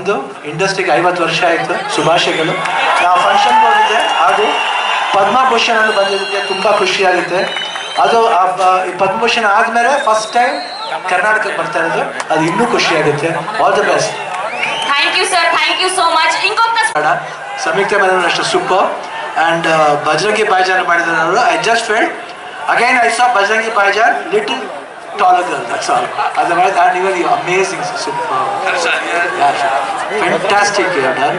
ಬಂದು ಇಂಡಸ್ಟ್ರಿಗೆ 50 ವರ್ಷ ಆಯಿತು, ಶುಭಾಶಯಗಳು. ನಾವು ಫಂಕ್ಷನ್ಗೆ ಹೋಗಿದ್ದೆ, ಅದು ಪದ್ಮಭೂಷಣ ಬಂದಿದ್ದಕ್ಕೆ ತುಂಬ ಖುಷಿಯಾಗುತ್ತೆ. ಅದು ಈ ಪದ್ಮಭೂಷಣ ಆದಮೇಲೆ ಫಸ್ಟ್ ಟೈಮ್ ಕರ್ನಾಟಕಕ್ಕೆ ಬರ್ತಾ ಇರೋದು, ಅದು ಇನ್ನೂ ಖುಷಿಯಾಗುತ್ತೆ. All the best. Thank you sir, thank you so much. ಇಂకొక ಸಂಯುಕ್ತ ಮೇಡಮ್ ಅಷ್ಟು ಸೂಪರ್. ಆ್ಯಂಡ್ ಬಜರಂಗಿ ಭಾಯ್ಜಾನ್ ಮಾಡಿದ್ದಾರೆ ಅವರು. I just felt again I saw Bajrangi Bhaijaan little taller girl, that's all. Otherwise, and even you amazing, super. Yeah, fantastic you have done.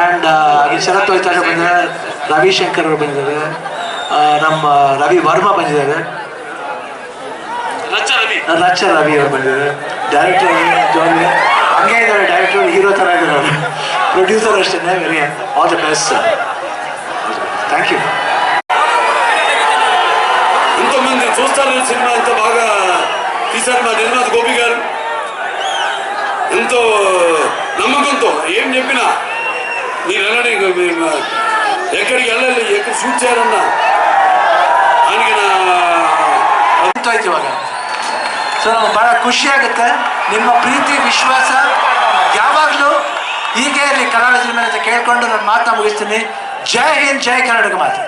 And Sharat Toitar ಬಂದಿದ್ದಾರೆ, ರವಿ ಶಂಕರ್ ಅವರು ಬಂದಿದ್ದಾರೆ, ನಮ್ಮ ರವಿ ವರ್ಮಾ ಬಂದಿದ್ದಾರೆ, ರಚ್ಚ ರವಿ ಅವರು ಬಂದಿದ್ದಾರೆ, ಡೈರೆಕ್ಟರ್ ಜೋಲಿ ಹಂಗೆ ಇದ್ದಾರೆ, ಡೈರೆಕ್ಟರ್ ಹೀರೋ ಥರ ಇದ್ದಾರೆ ಅವರು, ಪ್ರೊಡ್ಯೂಸರ್ ಅಷ್ಟೇ. Very all the best sir, thank you. ఇంతమంది చూస్తారు సినిమా, ఇంత బాగా తీశారు మా నిర్మాత గోపి గారు. ఎంతో నమ్మకంతో ఏం చెప్పినా మీరు వెళ్ళండి, ఎక్కడికి వెళ్ళాలి, ఎక్కడ షూట్ చేయాలన్నా ఆయనకి ಆಯ್ತು ಇವಾಗ. ಸೊ ನಮ್ಗೆ ಭಾಳ ಖುಷಿ ಆಗುತ್ತೆ. ನಿಮ್ಮ ಪ್ರೀತಿ ವಿಶ್ವಾಸ ಯಾವಾಗಲೂ ಹೀಗೆ ಇರಲಿ ಕನ್ನಡ ಸಿನಿಮಾ ಅಂತ ಕೇಳ್ಕೊಂಡು ನನ್ನ ಮಾತನ್ನ ಮುಗಿಸ್ತೀನಿ. ಜೈ ಹಿಂದ್, ಜೈ ಕರ್ನಾಟಕ ಮಾತು.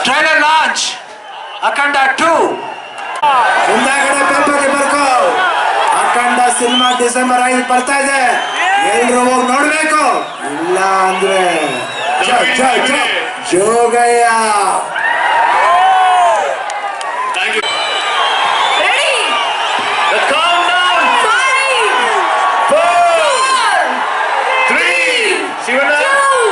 ಟ್ರೈಲರ್ ಲಾಂಚ್ ಅಖಂಡ 2 ಮುಂದಾಗಡೆ ಪೇಪರ್ಗೆ ಬರ್ಕೋ. ಅಖಂಡ ಸಿನಿಮಾ ಡಿಸೆಂಬರ್ 5 ಬರ್ತಾ ಇದೆ, ಎಲ್ರು ಹೋಗಿ ನೋಡ್ಬೇಕು. ಇಲ್ಲ ಅಂದ್ರೆ ಜೋಗಯ್ಯ.